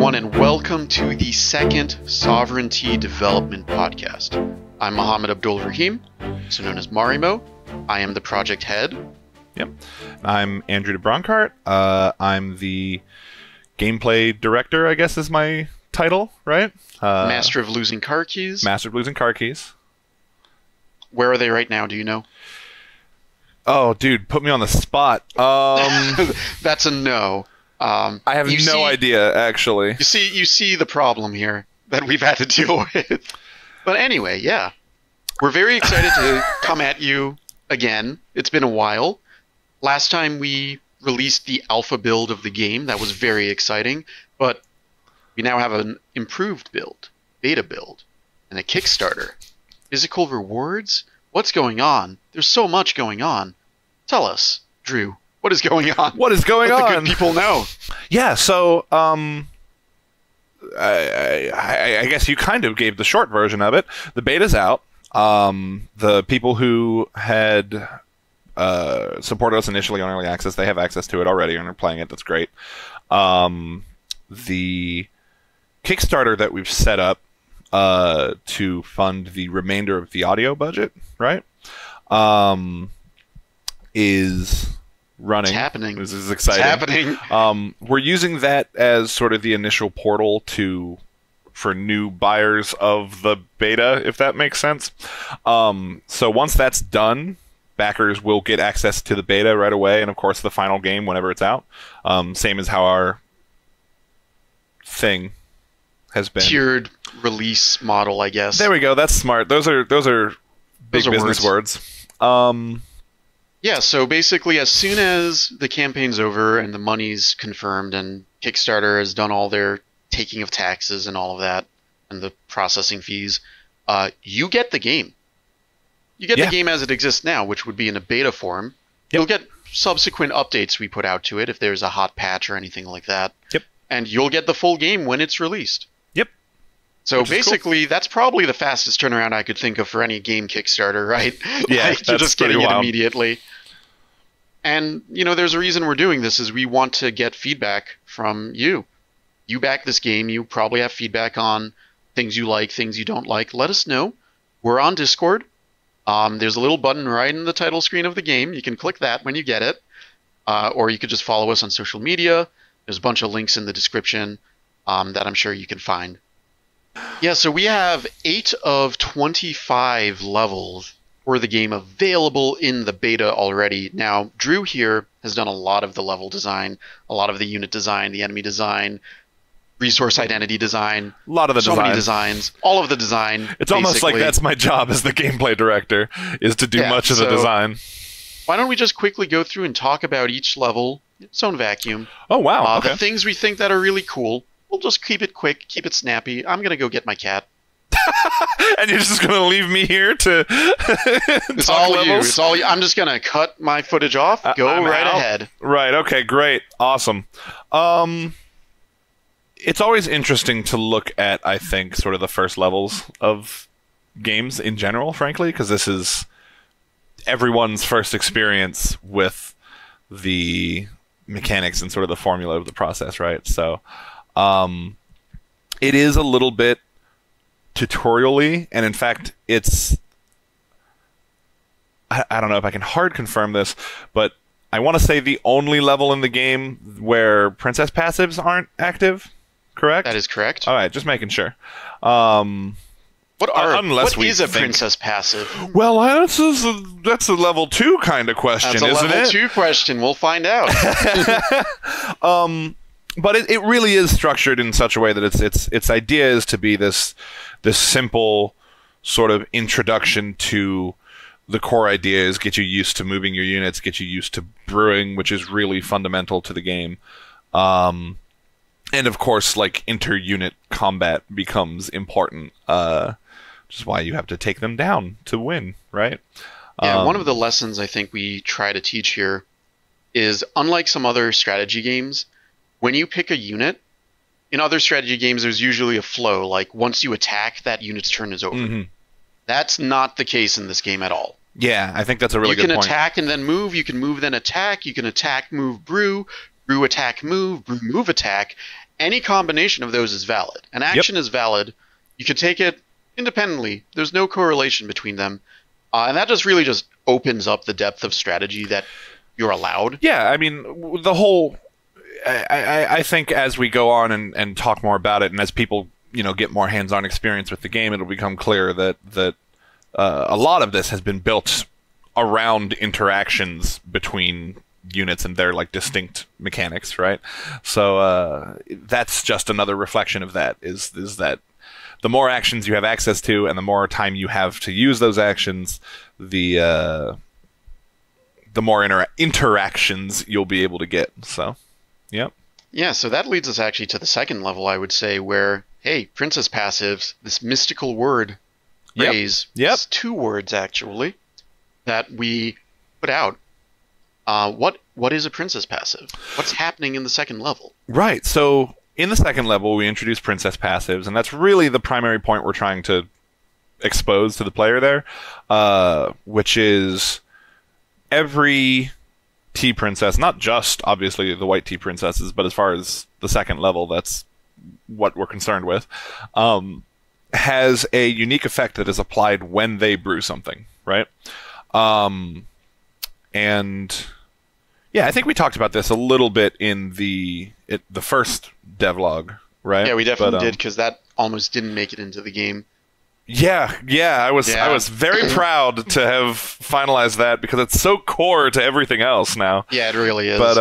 everyone, and welcome to the second Sovereignty Development Podcast. I'm Mohammed Abdul Rahim, also known as Marimo. I am the project head. Yep. I'm Andrew de Bronkart. I'm the gameplay director, I guess is my title, right? Master of Losing Car Keys. Master of Losing Car Keys. Where are they right now, do you know? Oh, dude, put me on the spot. That's a no. I have no idea, actually. You see the problem here that we've had to deal with. But anyway, yeah. We're very excited to come at you again. It's been a while. Last time we released the alpha build of the game. That was very exciting. But we now have an improved build, beta build, and a Kickstarter. Physical rewards? What's going on? There's so much going on. Tell us, Drew. What is going on? What is going on? Let the good people know. Yeah, so I guess you kind of gave the short version of it. The beta's out. The people who had supported us initially on early access, they have access to it already and are playing it. That's great. The Kickstarter that we've set up to fund the remainder of the audio budget, right, is running. It's happening. This is exciting. It's happening. We're using that as sort of the initial portal for new buyers of the beta, if that makes sense. So once that's done, backers will get access to the beta right away, and of course the final game whenever it's out. Same as how our thing has been. Tiered release model, I guess. There we go. That's smart. Those are big business words. Yeah, so basically as soon as the campaign's over and the money's confirmed and Kickstarter has done all their taking of taxes and all of that and the processing fees, you get the game. You get the game as it exists now, which would be in a beta form. Yep. You'll get subsequent updates we put out to it if there's a hot patch or anything like that. Yep. And you'll get the full game when it's released. Yep. So basically, that's probably the fastest turnaround I could think of for any game Kickstarter, right? Yeah, like, you're just getting it immediately. And, there's a reason we're doing this is we want to get feedback from you. You back this game, you probably have feedback on things you like, things you don't like. Let us know. We're on Discord. There's a little button right in the title screen of the game. You can click that when you get it. Or you could just follow us on social media. There's a bunch of links in the description that I'm sure you can find. Yeah, so we have 8 of 25 levels for the game available in the beta already. Now, Drew here has done a lot of the level design, a lot of the unit design, the enemy design, resource identity design. A lot of the so many designs. All of the design. It's almost like that's my job as the gameplay director, is to do much of the design. Why don't we just quickly go through and talk about each level in its own vacuum. Oh, wow. Okay. The things we think that are really cool. We'll just keep it quick, keep it snappy. I'm going to go get my cat. And you're just going to leave me here to It's all levels? You. It's all you. I'm just going to cut my footage off. Go right ahead. Right. Okay, great. Awesome. It's always interesting to look at, I think, sort of the first levels of games in general, frankly, because this is everyone's first experience with the mechanics and sort of the formula of the process, right? So it is a little bit tutorial-y, and in fact, it's... I don't know if I can hard confirm this, but I want to say the only level in the game where princess passives aren't active, correct? That is correct. All right, just making sure. What is a princess passive? Well, that's a level 2 kind of question, isn't it? That's a level 2 question. We'll find out. But it really is structured in such a way that its idea is to be this simple sort of introduction to the core ideas, get you used to moving your units, get you used to brewing, which is really fundamental to the game. And of course, like, inter-unit combat becomes important, which is why you have to take them down to win, right? Yeah, one of the lessons I think we try to teach here is, unlike some other strategy games, when you pick a unit, in other strategy games there's usually a flow, like once you attack, that unit's turn is over. Mm-hmm. That's not the case in this game at all. Yeah, I think that's a really good point. You can attack and then move, you can move then attack, you can attack, move, brew, brew, attack, move, brew, move, attack, any combination of those is valid. An action is valid. You could take it independently. There's no correlation between them. And that just really just opens up the depth of strategy that you're allowed. Yeah, I mean, the whole... I think as we go on and talk more about it, and as people, get more hands-on experience with the game, it'll become clear that a lot of this has been built around interactions between units and their distinct mechanics, right? So that's just another reflection of that. Is that the more actions you have access to, and the more time you have to use those actions, the more interactions you'll be able to get. So, yep. Yeah, so that leads us actually to the second level, I would say, where, hey, princess passives, this mystical word phrase, it's 2 words actually, that we put out. What is a princess passive? What's happening in the second level? Right, so in the second level, we introduce princess passives, and that's really the primary point we're trying to expose to the player there, which is every tea princess, not just obviously the white tea princesses, but as far as the second level, that's what we're concerned with, has a unique effect that is applied when they brew something, right? And yeah, I think we talked about this a little bit in the first devlog, right? Yeah, we definitely did, because that almost didn't make it into the game. Yeah, I was very proud to have finalized that, because it's so core to everything else now. Yeah, it really is. But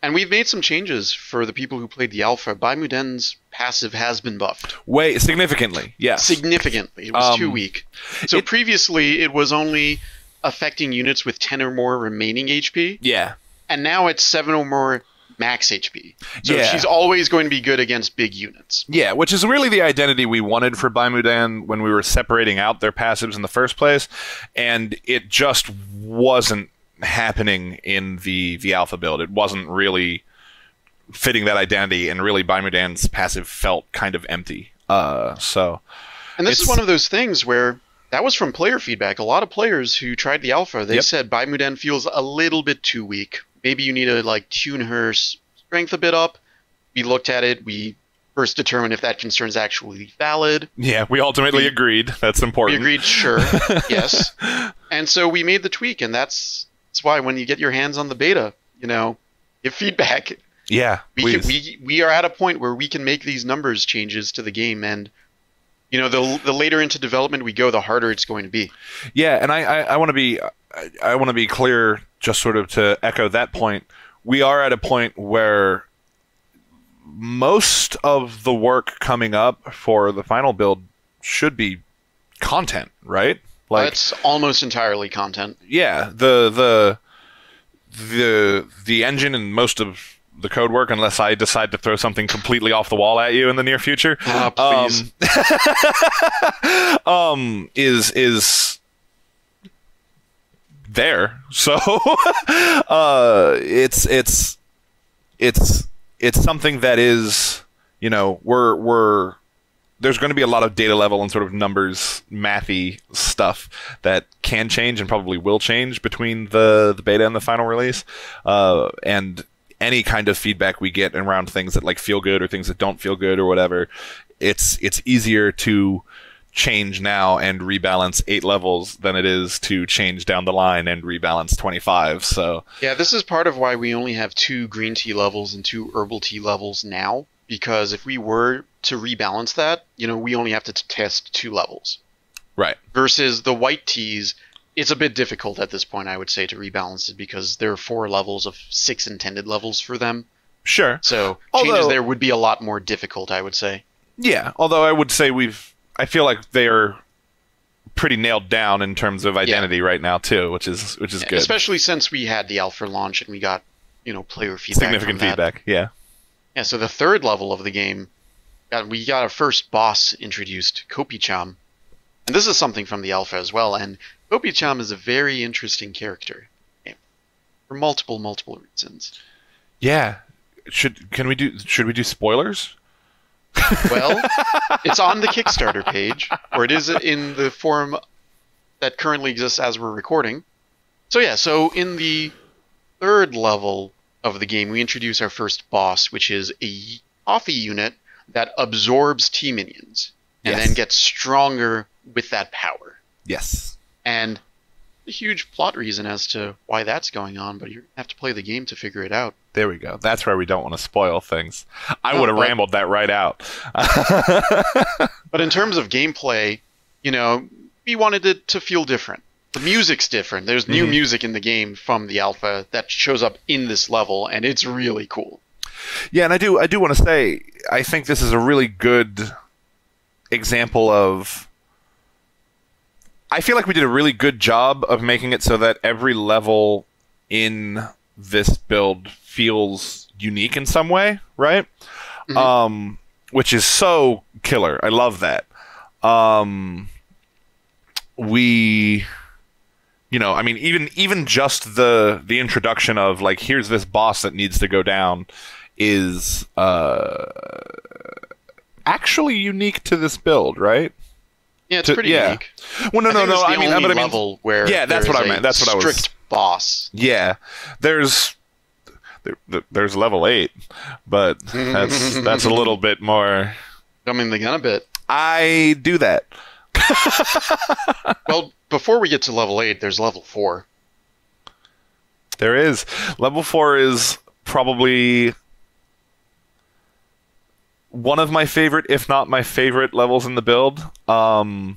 and we've made some changes for the people who played the alpha. Baimuden's passive has been buffed. Significantly, yes. Significantly. It was too weak. So previously, it was only affecting units with 10 or more remaining HP. Yeah. And now it's 7 or more max HP. So she's always going to be good against big units. Yeah, which is really the identity we wanted for Baimudan when we were separating out their passives in the first place, and it just wasn't happening in the alpha build. It wasn't really fitting that identity, and really Baimudan's passive felt kind of empty. And this is one of those things where that was from player feedback. A lot of players who tried the alpha, they said Baimudan feels a little bit too weak. Maybe you need to tune her strength a bit up. We looked at it. We first determined if that concern is actually valid. Yeah, we ultimately agreed. That's important. We agreed, sure, yes. And so we made the tweak, and that's why when you get your hands on the beta, give feedback. Yeah, we are at a point where we can make these numbers changes to the game, and the later into development we go, the harder it's going to be. Yeah, and I want to be clear, just sort of to echo that point. We are at a point where most of the work coming up for the final build should be content, right? It's almost entirely content. Yeah, the engine and most of the code work, unless I decide to throw something completely off the wall at you in the near future, please. Is there. So it's something that is, we're there's going to be a lot of data level and sort of numbers mathy stuff that can change and probably will change between the beta and the final release, and any kind of feedback we get around things that feel good or things that don't feel good or whatever, it's easier to change now and rebalance 8 levels than it is to change down the line and rebalance 25. So yeah, this is part of why we only have 2 green tea levels and 2 herbal tea levels now, because if we were to rebalance that, we only have to test 2 levels. Right. Versus the white teas, it's a bit difficult at this point, I would say, to rebalance it, because there are 4 levels of 6 intended levels for them. Sure. So changes there would be a lot more difficult, I would say. Yeah, although I would say I feel like they are pretty nailed down in terms of identity right now too, which is good. Especially since we had the alpha launch and we got, player feedback. Significant feedback, yeah. Yeah, so the 3rd level of the game, we got our first boss introduced, Kopicham. And this is something from the alpha as well, and Kopicham is a very interesting character. For multiple reasons. Yeah. Should we do spoilers? Well, it's on the Kickstarter page, or it is in the forum that currently exists as we're recording. So yeah, so in the 3rd level of the game, we introduce our first boss, which is a coffee unit that absorbs T-minions and Yes. then gets stronger with that power. Yes. And a huge plot reason as to why that's going on, but you have to play the game to figure it out. There we go. That's where we don't want to spoil things. I No, would have but- rambled that right out. But in terms of gameplay, we wanted it to feel different. The music's different. There's new music in the game from the alpha that shows up in this level, and it's really cool. Yeah, and I do want to say, I think this is a really good example of. I feel like we did a really good job of making it so that every level in this build feels unique in some way, right? Which is so killer. I love that. Even just the introduction of like, here's this boss that needs to go down is actually unique to this build, right? Yeah, it's pretty unique. Well, no. It's the I mean, only level where that's what I meant. That's what I was. Strict boss. Yeah, there's level 8, but that's a little bit more. Jumping the gun a bit. I do that. Well, before we get to level 8, there's level 4. There is. Level 4 is probably one of my favorite, if not my favorite, levels in the build. Because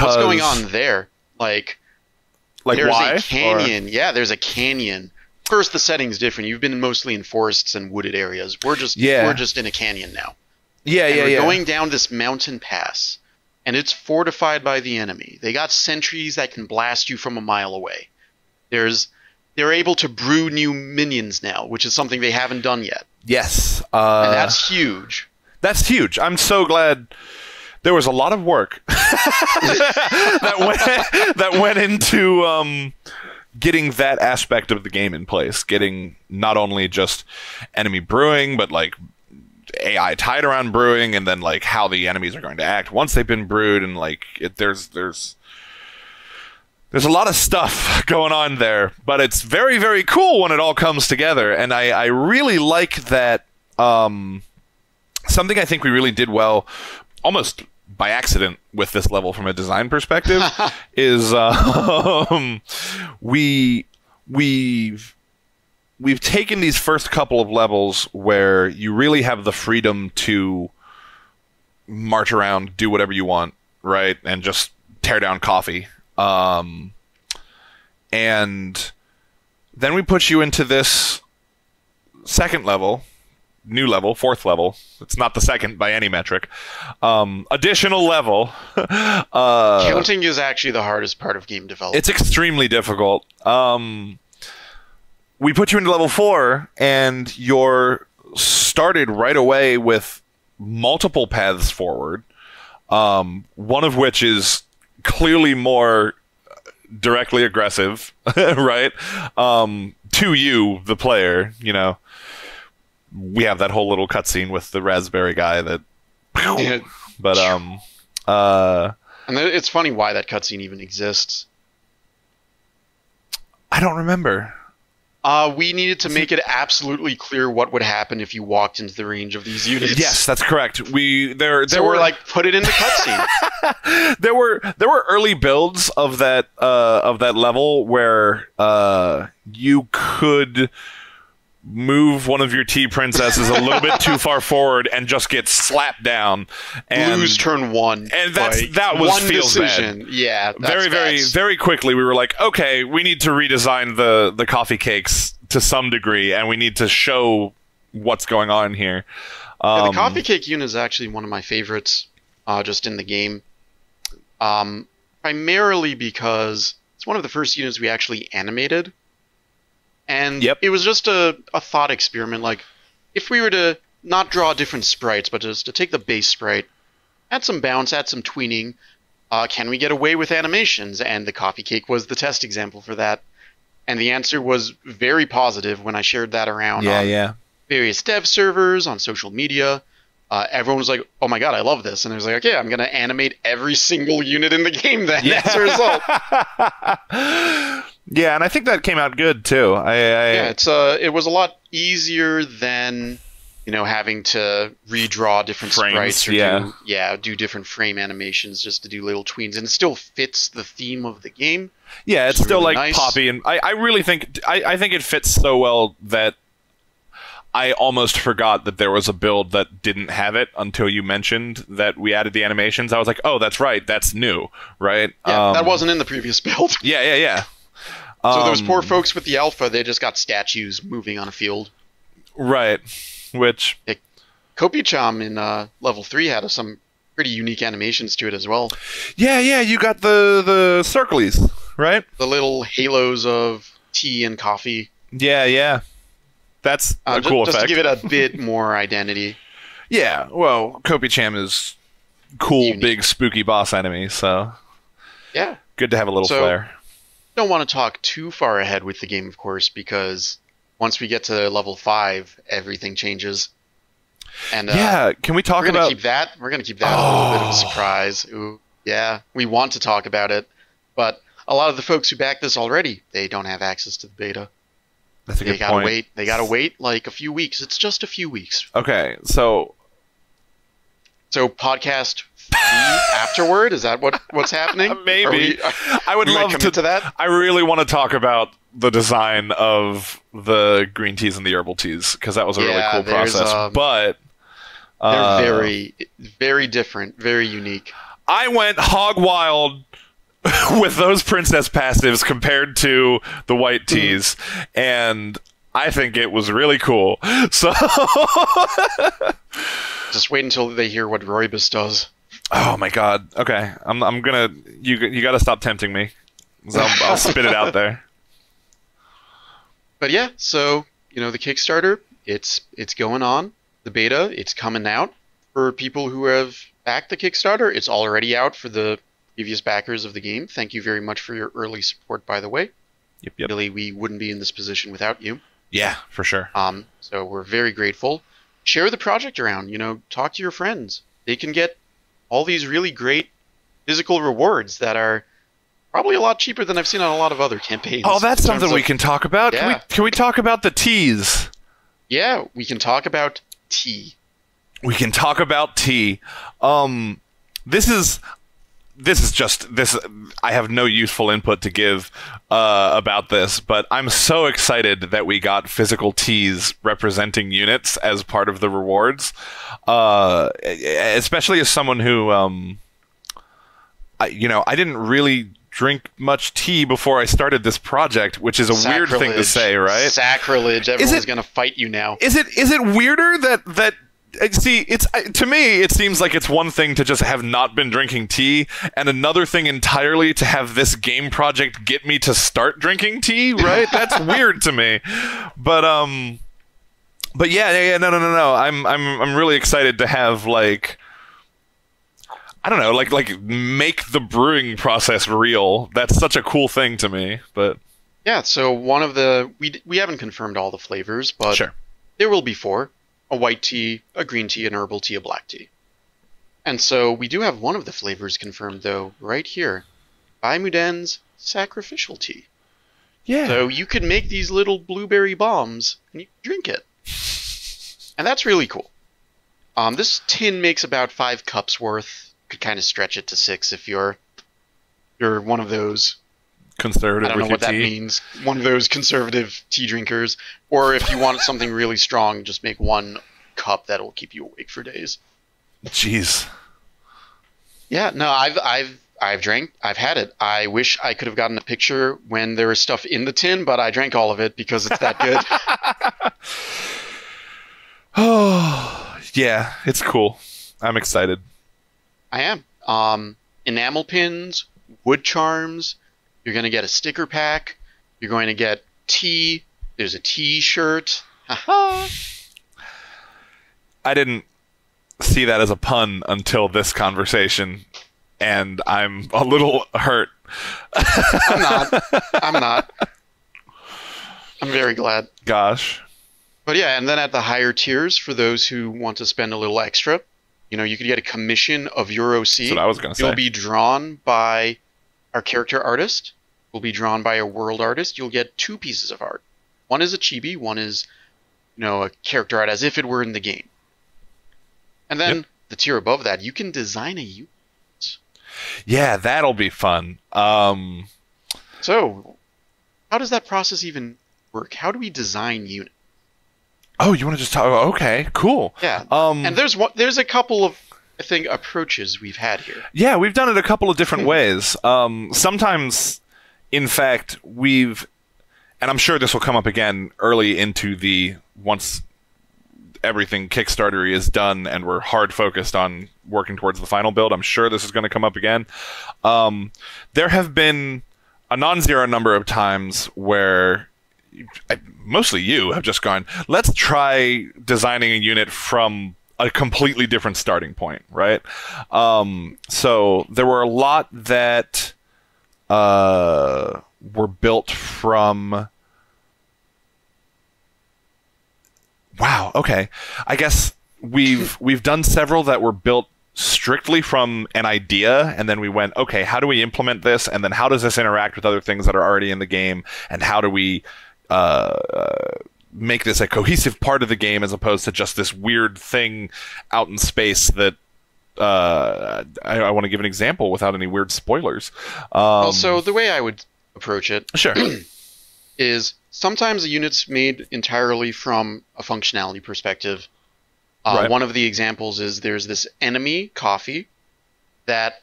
what's going on there? Like there's why? a canyon. Yeah, there's a canyon. First, the setting's different. You've been mostly in forests and wooded areas. We're just in a canyon now. We're going down this mountain pass, and it's fortified by the enemy. They got sentries that can blast you from a mile away. They're able to brew new minions now, which is something they haven't done yet. Yes. And that's huge. That's huge. I'm so glad there was a lot of work that went into getting that aspect of the game in place. Getting not only just enemy brewing, but like AI tied around brewing, and then like how the enemies are going to act once they've been brewed, and like there's a lot of stuff going on there, but it's very, very cool when it all comes together. And I really like that. Something I think we really did well, almost by accident with this level from a design perspective, is we've taken these first couple of levels where you really have the freedom to march around, do whatever you want, right, and just tear down coffee. And then we put you into this second level, new level, fourth level. It's not the second by any metric. Additional level. Counting is actually the hardest part of game development. It's extremely difficult. We put you into level 4, and you're started right away with multiple paths forward. One of which is clearly more directly aggressive, right? To you, the player, we have that whole little cutscene with the raspberry guy that, but and it's funny why that cutscene even exists. I don't remember. We needed to make it absolutely clear what would happen if you walked into the range of these units. Yes, that's correct. There so were we're like, put it in the cutscene. there were early builds of that level where you could move one of your T princesses a little bit too far forward and just get slapped down and lose turn 1, and that was one feels decision. Bad. Yeah, very quickly we were like, okay, we need to redesign the coffee cakes to some degree, and we need to show what's going on here. The coffee cake unit is actually one of my favorites just in the game, primarily because it's one of the first units we actually animated. And it was just a thought experiment. Like, if we were to not draw different sprites, but just to take the base sprite, add some bounce, add some tweening, can we get away with animations? And the coffee cake was the test example for that. And the answer was very positive when I shared that around on various dev servers, on social media. Everyone was like, oh my god, I love this. And I was like, okay, I'm going to animate every single unit in the game then as a result. Yeah, and I think that came out good too. It was a lot easier than having to redraw different Frames, sprites or do different frame animations just to do little tweens, and it still fits the theme of the game. Yeah, it's still really like nice. poppy, and I really think I think it fits so well that I almost forgot that there was a build that didn't have it until you mentioned that we added the animations. I was like, oh, that's right, that's new, right? Yeah, that wasn't in the previous build. Yeah. So those poor folks with the alpha, they just got statues moving on a field. Right, which... Kopicham in level 3 had some pretty unique animations to it as well. Yeah, you got the circlies, right? The little halos of tea and coffee. Yeah. That's a cool effect. Just to give it a bit more identity. Yeah, well, Kopicham is cool, unique. Big, spooky boss enemy, so... Yeah. Good to have a little flair. Don't want to talk too far ahead with the game, of course, because once we get to level 5, everything changes. And can we talk about... We're going to keep that a little bit of a surprise. Ooh, yeah, we want to talk about it, but a lot of the folks who back this already, they don't have access to the beta. That's a good point. They gotta wait like a few weeks. It's just a few weeks. Okay, so podcast afterward? Is that what's happening? Maybe. I would love to that. I really want to talk about the design of the green teas and the herbal teas because that was a really cool process. But they're very, very different, very unique. I went hog wild with those princess passives compared to the white teas, and I think it was really cool. So just wait until they hear what Roibus does. Oh my god. Okay, I'm gonna you got to stop tempting me. I'll spit it out there. But yeah, so the Kickstarter, it's going on. The beta, it's coming out for people who have backed the Kickstarter. It's already out for the previous backers of the game. Thank you very much for your early support, by the way. Yep. Really, we wouldn't be in this position without you. Yeah, for sure. So we're very grateful. Share the project around. Talk to your friends. They can get all these really great physical rewards that are probably a lot cheaper than I've seen on a lot of other campaigns. Oh, that's something we can talk about. Yeah. Can we talk about the teas? Yeah, we can talk about tea. We can talk about tea. This is just this. I have no useful input to give about this, but I'm so excited that we got physical teas representing units as part of the rewards. Especially as someone who, I didn't really drink much tea before I started this project, which is a weird thing to say, right? Sacrilege! Everyone's gonna fight you now. Is it weirder that? See, to me, it seems like it's one thing to just have not been drinking tea, and another thing entirely to have this game project get me to start drinking tea. Right? That's weird to me. But yeah, no. I'm really excited to have I don't know, make the brewing process real. That's such a cool thing to me. But yeah, so one of we haven't confirmed all the flavors, but sure. There will be 4. A white tea, a green tea, an herbal tea, a black tea. And so we do have one of the flavors confirmed, though, right here. Baimuden's Sacrificial Tea. Yeah. So you can make these little blueberry bombs, and you can drink it. And that's really cool. This tin makes about 5 cups worth. Could kind of stretch it to 6 if you're one of those... conservative. I don't know what that means. One of those conservative tea drinkers, or if you want something really strong, just make 1 cup that'll keep you awake for days. Jeez. Yeah, no, I've had it. I wish I could have gotten a picture when there was stuff in the tin, but I drank all of it because it's that good. Oh, yeah, it's cool. I'm excited. I am. Enamel pins, wood charms. You're going to get a sticker pack. You're going to get tea. There's a T-shirt. Haha. I didn't see that as a pun until this conversation, and I'm a little hurt. I'm not. I'm very glad. Gosh. But yeah, and then at the higher tiers, for those who want to spend a little extra, you could get a commission of your OC. That's what I was going to say. You'll be drawn by our character artist. Will be drawn by a world artist. You'll get 2 pieces of art. One is a chibi. One is a character art as if it were in the game. And then Yep. the tier above that, you can design a unit. Yeah, that'll be fun. So, how does that process even work? How do we design units? Oh, you want to just talk? Okay, cool. Yeah. And there's a couple of, I think, approaches we've had here. Yeah, we've done it a couple of different ways. Sometimes, in fact, and I'm sure this will come up again early into once everything Kickstarter is done and we're hard focused on working towards the final build. I'm sure this is going to come up again. There have been a non-zero number of times where mostly you have just gone, let's try designing a unit from a completely different starting point, right? So there were a lot that were built from... Wow, okay. I guess we've done several that were built strictly from an idea, and then we went, okay, how do we implement this, and then how does this interact with other things that are already in the game, and how do we make this a cohesive part of the game as opposed to just this weird thing out in space that I want to give an example without any weird spoilers. Also, the way I would approach it Sure. is sometimes a unit's made entirely from a functionality perspective. Right. One of the examples is there's this enemy, Coffee, that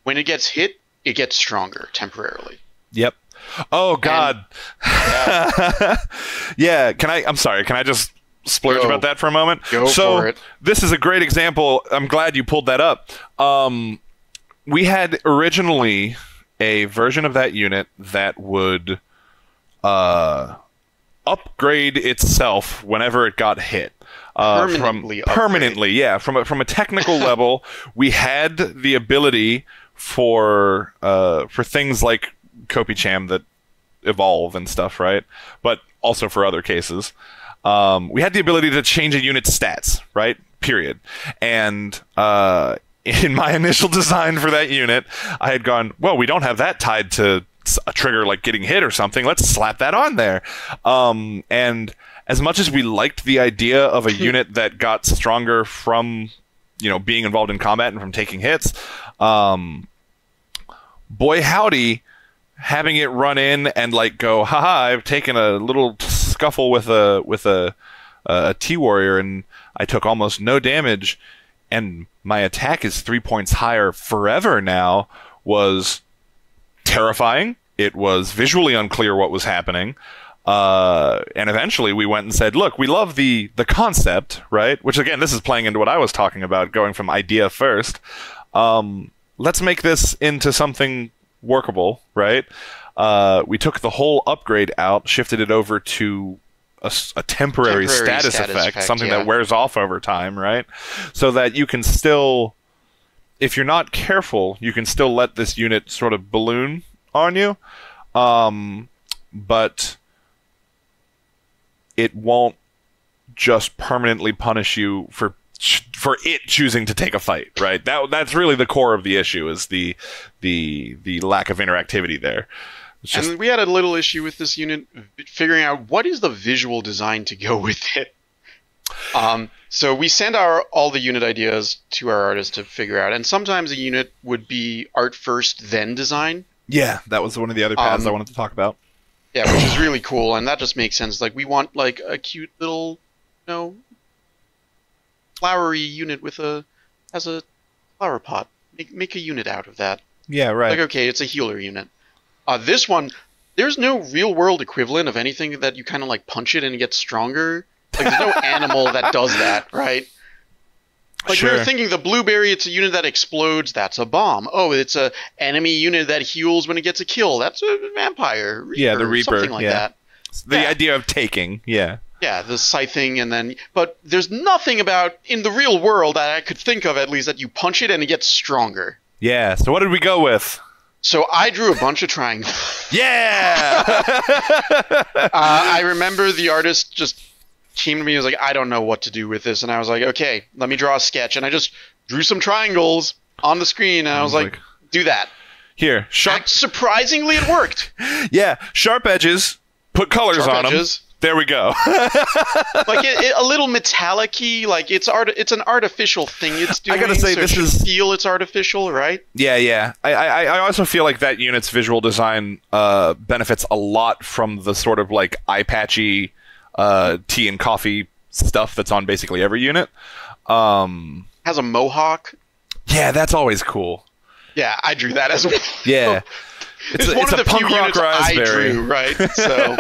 when it gets hit, it gets stronger temporarily. Yep. Oh God. Yeah. I'm sorry. Can I just splurge about that for a moment? Go for it. This is a great example. I'm glad you pulled that up. We had originally a version of that unit that would upgrade itself whenever it got hit. Permanently, yeah. From a technical level, we had the ability for things like Kopicham that evolve and stuff, right? But also for other cases, we had the ability to change a unit's stats, right? Period. And in my initial design for that unit, I had gone, well, we don't have that tied to a trigger like getting hit or something. Let's slap that on there. And as much as we liked the idea of a unit that got stronger from, being involved in combat and from taking hits, boy howdy, having it run in and go, haha, I've taken a little scuffle with a T-Warrior and I took almost no damage and my attack is 3 points higher forever now, was terrifying. It was visually unclear what was happening. And eventually we went and said, look, we love the concept, right? Which again, this is playing into what I was talking about, going from idea first. Let's make this into something workable, right? We took the whole upgrade out, shifted it over to a temporary status effect, something that wears off over time, right? So that you can still, if you're not careful, you can still let this unit sort of balloon on you, but it won't just permanently punish you for it choosing to take a fight, right? That's really the core of the issue, is the lack of interactivity there. And we had a little issue with this unit figuring out what is the visual design to go with it. So we send all the unit ideas to our artists to figure out, and sometimes a unit would be art first, then design. Yeah, that was one of the other paths I wanted to talk about. Yeah, which is really cool, and that just makes sense. We want a cute little, flowery unit has a flower pot. Make a unit out of that. Yeah, right. Okay, it's a healer unit. This one, there's no real world equivalent of anything that you kind of punch it and it gets stronger. There's no animal that does that, right? Sure. We were thinking the blueberry, it's a unit that explodes, that's a bomb. Oh, it's a enemy unit that heals when it gets a kill, that's a vampire. Reaper, yeah, the Reaper. Something like that. The idea of taking, yeah. Yeah, the scything, and then... But there's nothing about, in the real world, that I could think of at least, that you punch it and it gets stronger. Yeah, so what did we go with? So I drew a bunch of triangles. Yeah! I remember the artist just came to me and was like, I don't know what to do with this. And I was like, okay, let me draw a sketch. And I just drew some triangles on the screen, and I was like, do that. Here, sharp... Surprisingly, it worked. Yeah, sharp edges, put colors on them. There we go. Like a little metallic-y, like it's an artificial thing it's doing. I gotta say, so this it should is feel it's artificial, right? Yeah. I also feel like that unit's visual design benefits a lot from the sort of like eye patchy tea and coffee stuff that's on basically every unit. Has a mohawk. Yeah, that's always cool. Yeah, I drew that as well. Yeah. It's one of the punk few rock units I raspberry. drew, right? So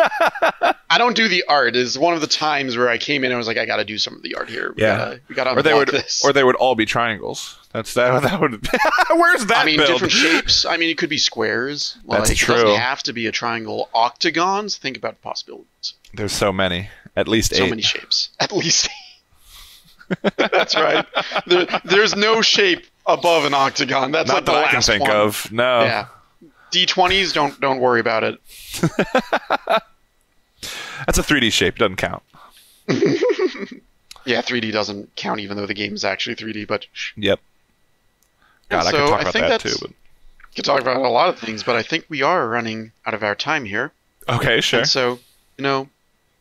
I don't do the art. It's one of the times where I came in and I was like, I got to do some of the art here. We got to unblock this. Or they would all be triangles. That would. Where's that? I mean, build? different shapes. I mean, it could be squares. That's true. It doesn't have to be a triangle. Octagons. Think about the possibilities. There's so many. At least 8. So many shapes. At least 8. That's right. There's no shape above an octagon. That's not like the that I can last think one. of. No. Yeah. D20s, don't worry about it. That's a 3D shape. Doesn't count. Yeah, 3D doesn't count even though the game is actually 3D. But yep. God, I could talk about that too. But... We could talk about a lot of things, but I think we are running out of our time here. Okay, sure. And so,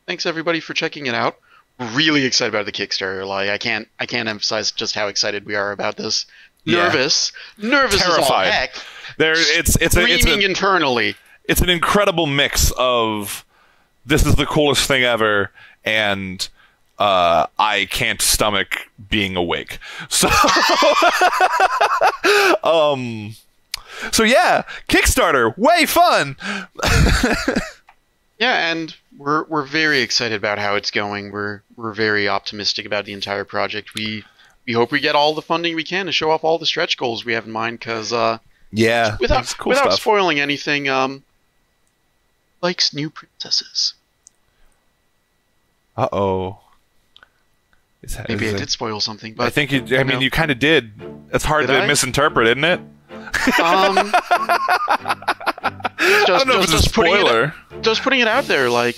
thanks everybody for checking it out. We're really excited about the Kickstarter. Like, I can't emphasize just how excited we are about this. Nervous Terrified. as all heck. Screaming internally. It's an incredible mix of this is the coolest thing ever and I can't stomach being awake. So so yeah, Kickstarter, way fun. Yeah, and we're very excited about how it's going. We're very optimistic about the entire project. We hope we get all the funding we can to show off all the stretch goals we have in mind. Because without spoiling anything, likes new princesses. Uh-oh. Maybe I did spoil something, but I think you kind of did. It's hard to misinterpret, isn't it? I don't know if it's a spoiler. Just putting it out there, like,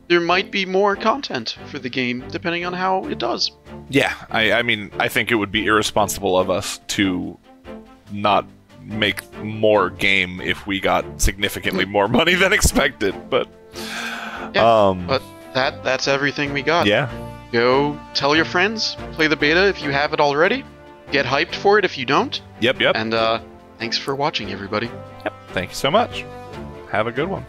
there might be more content for the game depending on how it does. Yeah, I mean, I think it would be irresponsible of us to not make more game if we got significantly more money than expected. But but that's everything we got. Yeah. Go tell your friends, play the beta if you have it already, get hyped for it if you don't. Yep. And thanks for watching, everybody. Yep. Thank you so much. Have a good one.